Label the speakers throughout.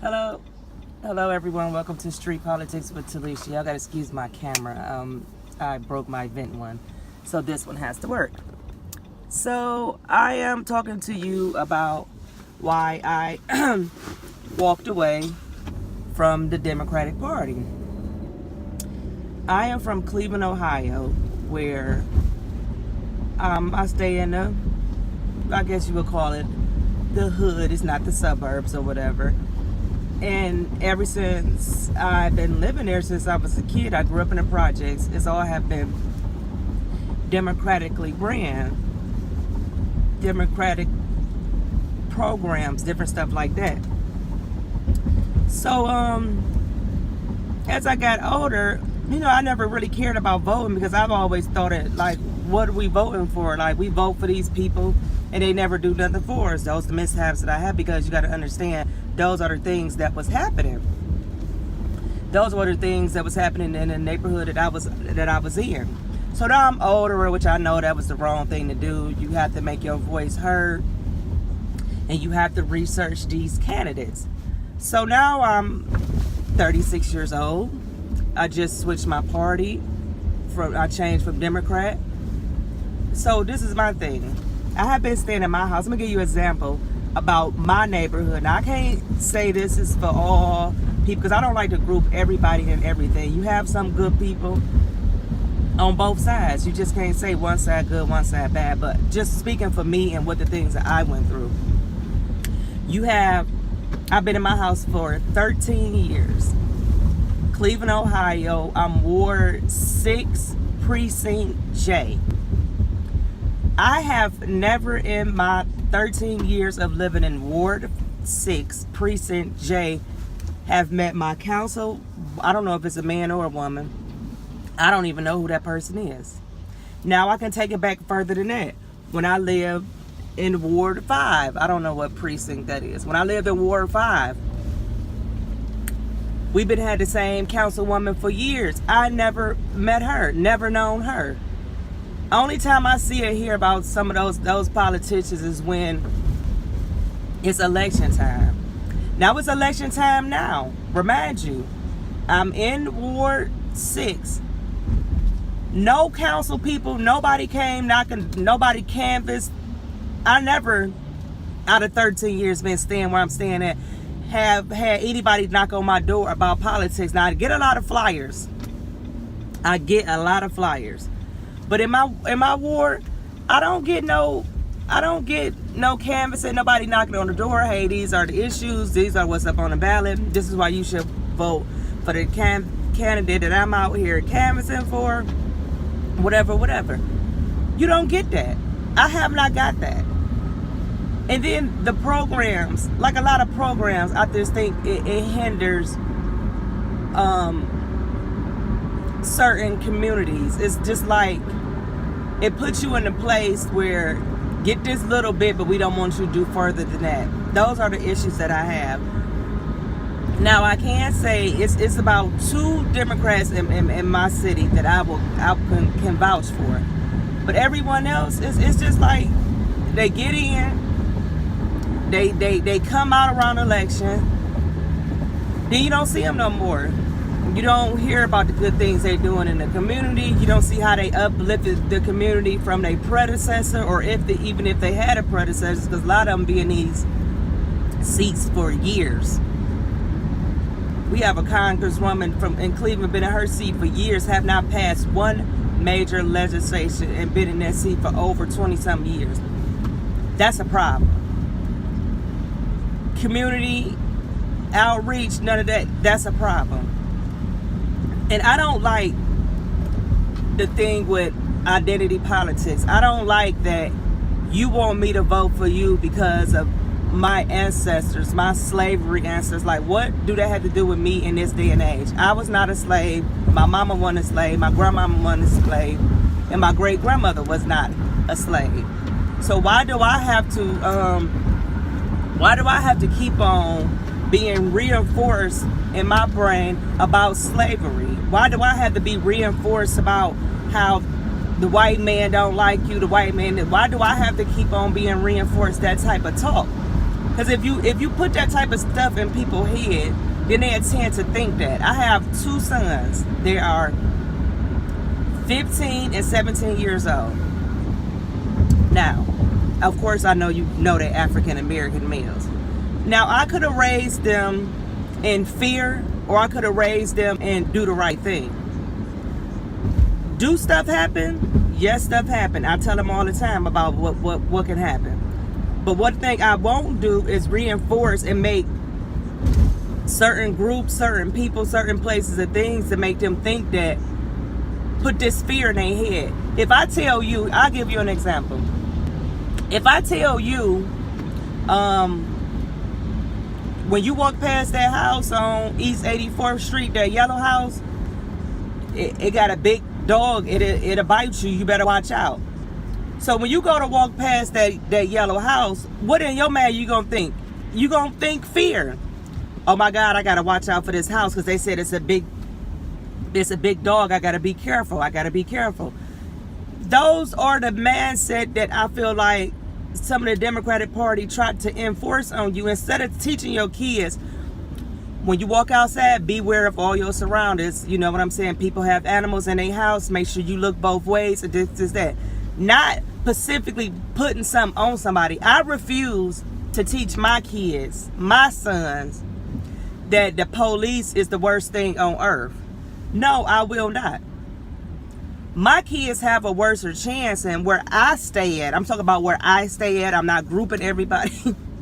Speaker 1: Hello, hello everyone. Welcome to Street Politics with Talisha. Y'all gotta excuse my camera. I broke my vent one, so this one has to work. So I am talking to you about why I walked away from the Democratic Party. I am from Cleveland, Ohio, where I stay in I guess you would call it the hood. It's not the suburbs or whatever. And ever since I've been living there since I was a kid, I grew up in the projects. It's all have been democratically ran, democratic programs, different stuff like that. So as I got older, I never really cared about voting because I've always thought it like, what are we voting for? Like, we vote for these people and they never do nothing for us. Those are the mishaps that I have, because you got to understand, those are the things that was happening. Those were the things that was happening in the neighborhood that I was in. So now I'm older, which I know that was the wrong thing to do. You have to make your voice heard, and you have to research these candidates. So now I'm 36 years old. I just switched my party. I changed from Democrat. So this is my thing. I have been staying in my house. I'm gonna give you an example about my neighborhood. Now I can't say this is for all people because I don't like to group everybody and everything. You have some good people on both sides. You just can't say one side good, one side bad. But just speaking for me and what the things that I went through. I've been in my house for 13 years. Cleveland, Ohio. I'm Ward 6, Precinct J. I have never in my 13 years of living in Ward 6, Precinct J, have met my council. I don't know if it's a man or a woman. I don't even know who that person is. Now I can take it back further than that. When I lived in Ward 5, I don't know what precinct that is. When I lived in Ward 5, we've had the same councilwoman for years. I never met her, never known her. Only time I see or hear about some of those politicians is when it's election time. Now it's election time now. Remind you, I'm in Ward 6. No council people, nobody came knocking, nobody canvassed. I never, out of 13 years been staying where I'm staying at, have had anybody knock on my door about politics. Now I get a lot of flyers. But in my ward, I don't get no canvassing, nobody knocking on the door. Hey, these are the issues. These are what's up on the ballot. This is why you should vote for the candidate that I'm out here canvassing for. Whatever. You don't get that. I have not got that. And then the programs, like a lot of programs, I just think it hinders certain communities. It's just like it puts you in a place where get this little bit, but we don't want you to do further than that. Those are the issues that I have. Now I can say it's about 2 Democrats in my city that I can vouch for, but everyone else it's just like they get in, they come out around election, then you don't see them no more. You don't hear about the good things they're doing in the community. You don't see how they uplifted the community from their predecessor, or even if they had a predecessor, because a lot of them be in these seats for years. We have a congresswoman in Cleveland, been in her seat for years, have not passed one major legislation and been in that seat for over 20-some years. That's a problem. Community outreach, none of that, that's a problem. And I don't like the thing with identity politics. I don't like that you want me to vote for you because of my ancestors, my slavery ancestors. Like, what do that have to do with me in this day and age? I was not a slave. My mama wasn't a slave. My grandmama wasn't a slave. And my great grandmother was not a slave. So why do I have to keep on being reinforced in my brain about slavery? Why do I have to be reinforced about how the white man don't like you, why do I have to keep on being reinforced that type of talk? Because if you put that type of stuff in people's head, then they tend to think that. I have 2 sons. They are 15 and 17 years old. Now, of course, I know you know they're African American males. Now, I could have raised them in fear, or I could have raised them and do the right thing. Do stuff happen? Yes, stuff happen. I tell them all the time about what can happen. But one thing I won't do is reinforce and make certain groups, certain people, certain places and things to make them think that, put this fear in their head. If I tell you, I'll give you an example. If I tell you, when you walk past that house on East 84th Street, that yellow house, it got a big dog, it'll bite you, you better watch out. So when you go to walk past that yellow house, what in your mind you gonna think? You gonna think fear. Oh my God, I gotta watch out for this house because they said it's a big dog. I gotta be careful. I gotta be careful. Those are the mindset that I feel like some of the Democratic Party tried to enforce on you. Instead of teaching your kids, when you walk outside, beware of all your surroundings. You know what I'm saying? People have animals in their house. Make sure you look both ways. And this, that. Not specifically putting something on somebody. I refuse to teach my kids, my sons, that the police is the worst thing on earth. No, I will not. My kids have a worse chance than where I stay at. I'm talking about where I stay at. I'm not grouping everybody.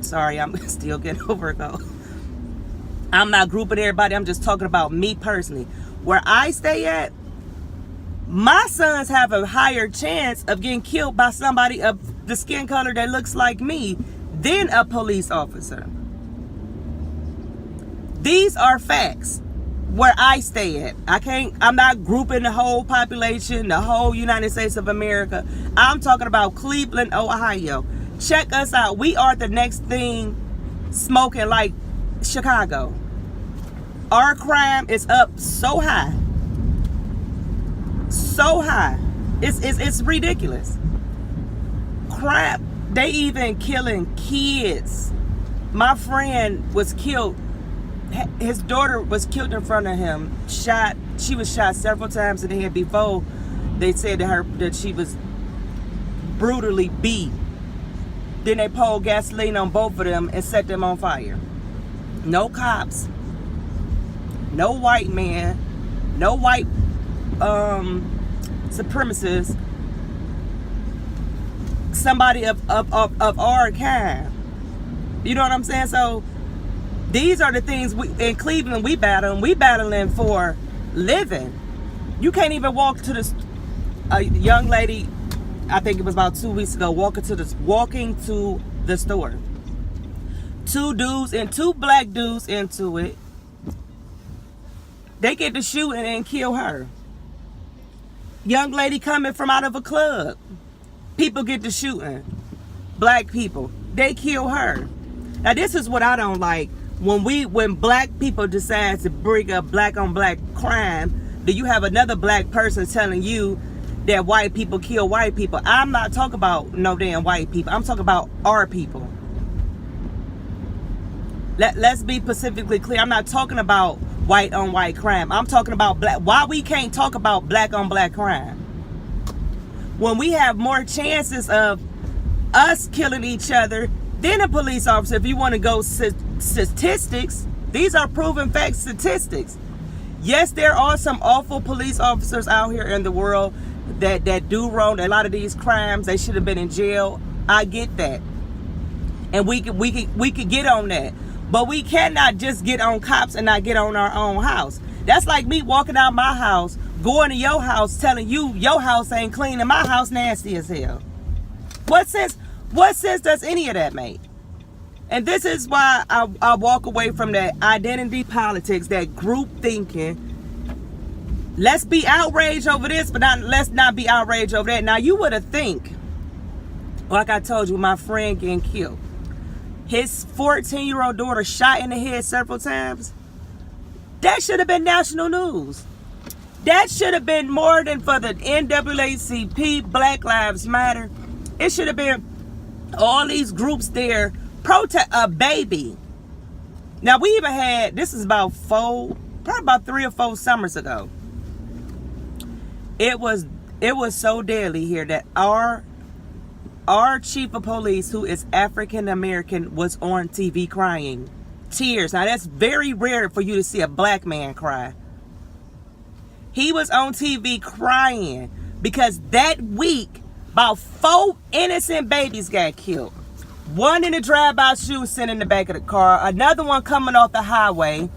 Speaker 1: Sorry, I'm still getting over it though. I'm not grouping everybody. I'm just talking about me personally. Where I stay at, my sons have a higher chance of getting killed by somebody of the skin color that looks like me than a police officer. These are facts. Where I stay at, I'm not grouping the whole population, the whole United States of America. I'm talking about Cleveland, Ohio. Check us out. We are the next thing smoking like Chicago. Our crime is up so high. So high. It's ridiculous. Crap. They even killing kids. My friend was killed. His daughter was killed in front of him. She was shot several times in the head before they said to her that she was brutally beat. Then they poured gasoline on both of them and set them on fire. No cops, no white man, no white supremacists, somebody of our kind. You know what I'm saying? So these are the things in Cleveland we battling for living. You can't even walk to a young lady, I think it was about 2 weeks ago, walking to the store. 2 dudes and 2 black dudes into it. They get to shooting and kill her. Young lady coming from out of a club. People get to shooting. Black people. They kill her. Now this is what I don't like. When black people decide to bring up black on black crime, do you have another black person telling you that white people kill white people? I'm not talking about no damn white people. I'm talking about our people. Let's be specifically clear. I'm not talking about white on white crime. I'm talking about black. Why we can't talk about black on black crime? When we have more chances of us killing each other than a police officer, if you want to go statistics, these are proven fact statistics. Yes, there are some awful police officers out here in the world that do wrong. A lot of these crimes, they should have been in jail. I get that, and we could get on that, but we cannot just get on cops and not get on our own house. That's like me walking out my house, going to your house, telling you your house ain't clean and my house nasty as hell. What sense does any of that make? And this is why I walk away from that identity politics, that group thinking. Let's be outraged over this, but let's not be outraged over that. Now, you would have think, like I told you, my friend getting killed. His 14-year-old daughter shot in the head several times. That should have been national news. That should have been more than for the NAACP, Black Lives Matter. It should have been all these groups there protest a baby. Now we even had, this is about probably about 3 or 4 summers ago. It was so deadly here that our chief of police, who is African American, was on TV crying. Tears. Now that's very rare for you to see a black man cry. He was on TV crying because that week about 4 innocent babies got killed. One in a drive-by shooting sitting in the back of the car, another one coming off the highway,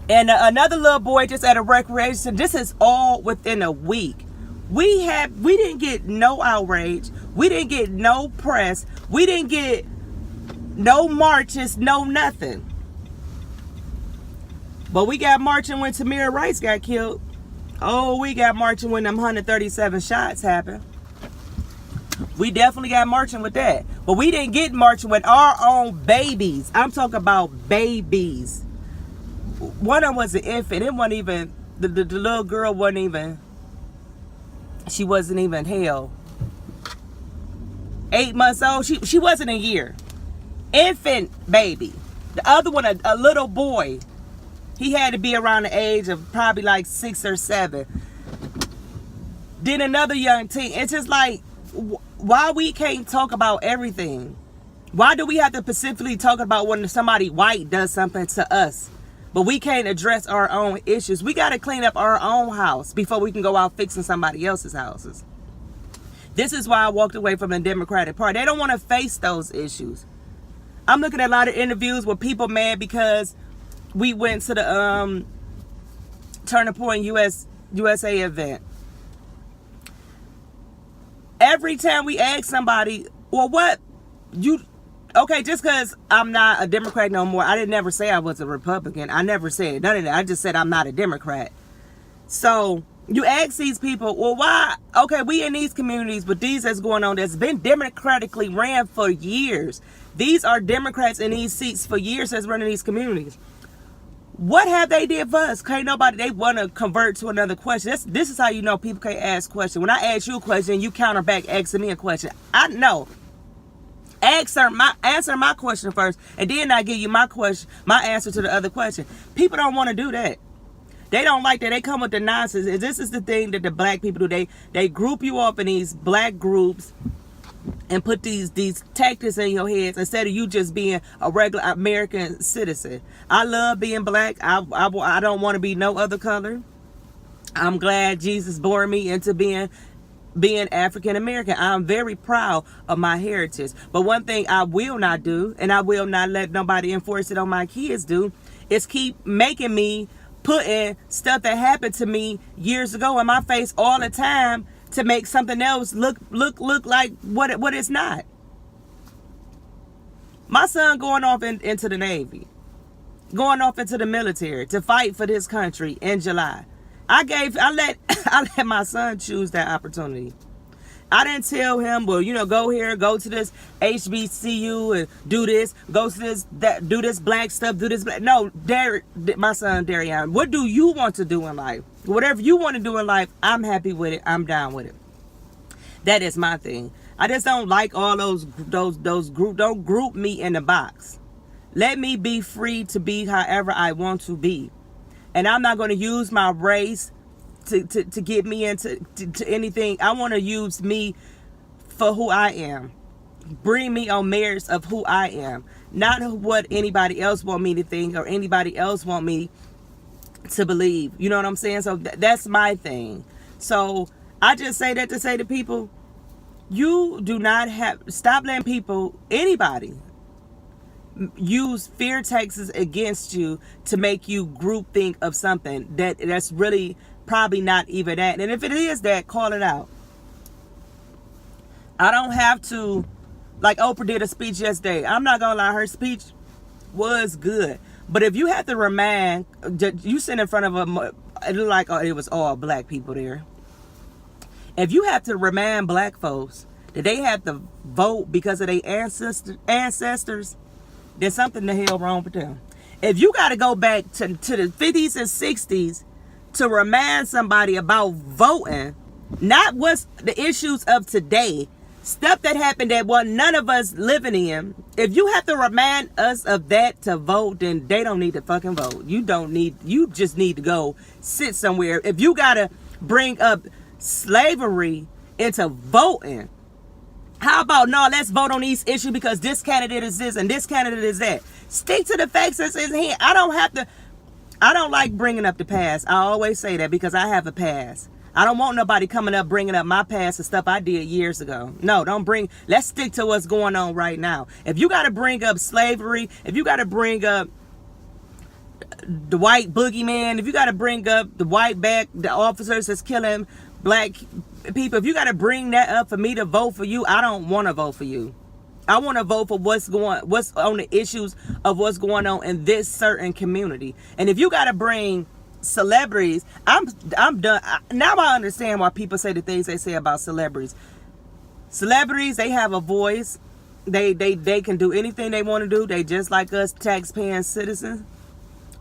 Speaker 1: and another little boy just at a recreation. This is all within a week. We didn't get no outrage. We didn't get no press. We didn't get no marches, no nothing. But we got marching when Tamir Rice got killed. Oh, we got marching when them 137 shots happened. We definitely got marching with that. But we didn't get marching with our own babies. I'm talking about babies. One of them was an infant. It wasn't even, the little girl wasn't even, she wasn't even, hell, 8 months old. She wasn't a year. Infant baby. The other one, a little boy. He had to be around the age of probably like 6 or 7. Then another young teen. It's just like, why we can't talk about everything? Why do we have to specifically talk about when somebody white does something to us, but we can't address our own issues? We got to clean up our own house before we can go out fixing somebody else's houses. This is why I walked away from the Democratic Party. They don't want to face those issues. I'm looking at a lot of interviews with people mad because we went to the Turning Point USA event. Every time we ask somebody, well, what you, okay, just because I'm not a Democrat no more, I didn't never say I was a Republican. I never said none of that. I just said I'm not a Democrat. So you ask these people, well, why? Okay, we in these communities, but these that's going on that's been democratically ran for years. These are Democrats in these seats for years that's running these communities. What have they did for us? Can't nobody, they want to convert to another question. This is how you know people can't ask questions. When I ask you a question, you counter back asking me a question. I know. Answer my question first, and then I give you my answer to the other question. People don't want to do that. They don't like that. They come with the nonsense. This is the thing that the black people do. They group you up in these black groups and put these tactics in your heads instead of you just being a regular American citizen. I love being black. I don't want to be no other color. I'm glad Jesus born me into being African American. I'm very proud of my heritage. But one thing I will not do, and I will not let nobody enforce it on my kids do, is keep making me putting stuff that happened to me years ago in my face all the time to make something else look like what it's not. My son going off into the Navy, going off into the military to fight for this country in July. I let my son choose that opportunity. I didn't tell him, well, go here, go to this HBCU and do this, go to this, do this black stuff, do this black. No, my son Darian, what do you want to do in life? Whatever you want to do in life, I'm happy with it. I'm down with it. That is my thing. I just don't like all those group. Don't group me in the box. Let me be free to be however I want to be, and I'm not going to use my race to get me into anything. I want to use me for who I am. Bring me on merits of who I am, not what anybody else want me to think or anybody else want me to believe. You know what I'm saying? So that's my thing. So I just say that to say to people, you do not stop letting people, anybody, use fear tactics against you to make you group think of something that's really probably not even that. And if it is that, call it out. I don't have to, like Oprah did a speech yesterday. I'm not gonna lie, her speech was good. But if you have to remind, you sit in front of it looked like it was all black people there. If you have to remind black folks that they have to vote because of their ancestors, there's something the hell wrong with them. If you got to go back to the 50s and 60s to remind somebody about voting, not what's the issues of today, Stuff that happened that was none of us living in. If you have to remind us of that to vote, then they don't need to fucking vote. You just need to go sit somewhere. If you gotta bring up slavery into voting, how about, no, let's vote on these issues because this candidate is this and this candidate is that. Stick to the facts that's in here. I don't like bringing up the past. I always say that because I have a past. I don't want nobody coming up bringing up my past and stuff I did years ago. No, let's stick to what's going on right now. If you got to bring up slavery, if you got to bring up the white boogeyman, if you got to bring up the the officers that's killing black people, if you got to bring that up for me to vote for you, I don't want to vote for you. I want to vote for what's on the issues of what's going on in this certain community. And if you got to bring celebrities, I'm done. Now I understand why people say the things they say about celebrities. Celebrities, they have a voice. They can do anything they want to do. They just like us tax-paying citizens.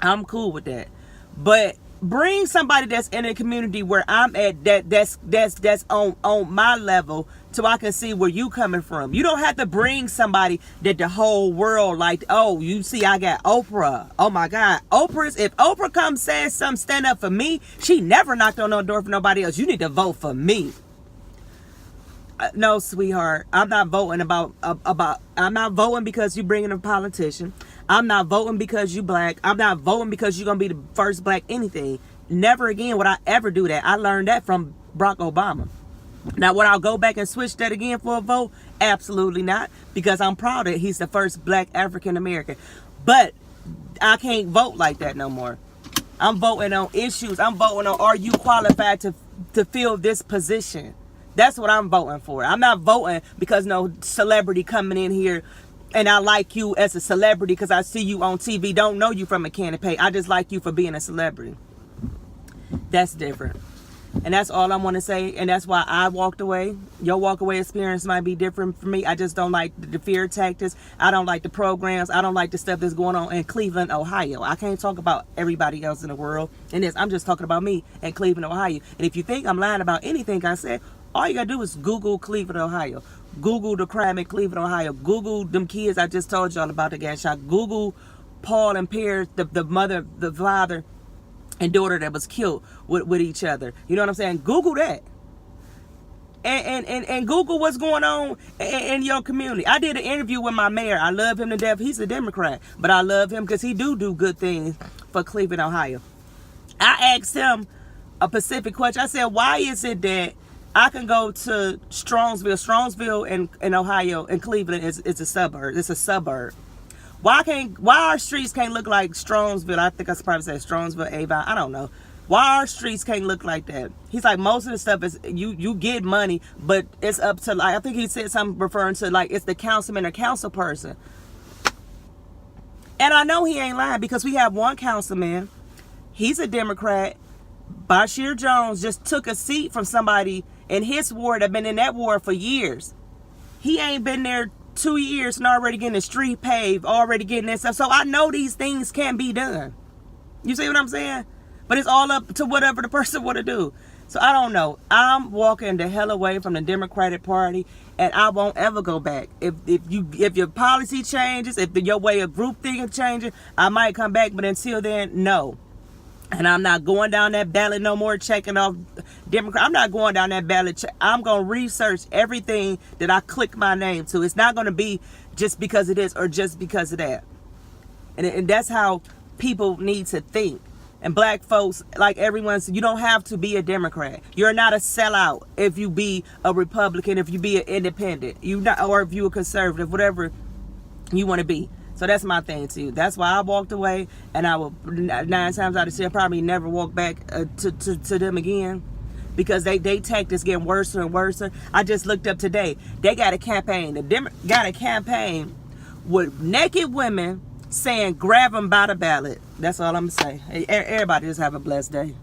Speaker 1: I'm cool with that. But bring somebody that's in a community where I'm at, that's on my level, so I can see where you coming from. You don't have to bring somebody that the whole world like, oh, you see I got Oprah. Oh my God. If Oprah comes says something, stand up for me, she never knocked on no door for nobody else. You need to vote for me. No, sweetheart, I'm not voting I'm not voting because you bringing a politician. I'm not voting because you black. I'm not voting because you're going to be the first black anything. Never again would I ever do that. I learned that from Barack Obama. Now, would I go back and switch that again for a vote? Absolutely not, because I'm proud that he's the first black African American. But I can't vote like that no more. I'm voting on issues. I'm voting on, are you qualified to fill this position? That's what I'm voting for. I'm not voting because no celebrity coming in here and I like you as a celebrity because I see you on TV. Don't know you from a can of paint. I just like you for being a celebrity. That's different. And that's all I want to say. And that's why I walked away. Your walk away experience might be different for me. I just don't like the fear tactics. I don't like the programs. I don't like the stuff that's going on in Cleveland, Ohio. I can't talk about everybody else in the world. And I'm just talking about me in Cleveland, Ohio. And if you think I'm lying about anything I said, all you got to do is Google Cleveland, Ohio. Google the crime in Cleveland, Ohio. Google them kids I just told y'all about that got shot. Google Paul and Pierce, the mother, the father, and daughter that was killed with each other. You know what I'm saying? Google that. And Google what's going on in your community. I did an interview with my mayor. I love him to death. He's a Democrat. But I love him because he do good things for Cleveland, Ohio. I asked him a specific question. I said, why is it that I can go to Strongsville in Ohio, and Cleveland is a suburb. It's a suburb. Why our streets can't look like Strongsville? I think I probably said Strongsville, Avon. I don't know. Why our streets can't look like that? He's like, most of the stuff is you get money, but it's up to, like, I think he said something referring to like it's the councilman or council person. And I know he ain't lying because we have one councilman. He's a Democrat. Bashir Jones just took a seat from somebody in his ward that been in that ward for years. He ain't been there 2 years and already getting the street paved, already getting this stuff. So I know these things can be done. You see what I'm saying? But it's all up to whatever the person want to do. So I don't know. I'm walking the hell away from the Democratic Party, and I won't ever go back. If your policy changes, if your way of group thinking changes, I might come back. But until then, no. And I'm not going down that ballot no more, checking off Democrat. I'm not going down that ballot. I'm going to research everything that I click my name to. It's not going to be just because it is or just because of that. And that's how people need to think. And black folks, like everyone said, you don't have to be a Democrat. You're not a sellout if you be a Republican, if you be an independent, or if you a conservative, whatever you want to be. So that's my thing too. That's why I walked away, and I will 9 times out of 10 probably never walk back to them again, because they tactics getting worse and worse. I just looked up today. They got a campaign. Got a campaign with naked women saying grab them by the ballot. That's all I'm gonna say. Everybody just have a blessed day.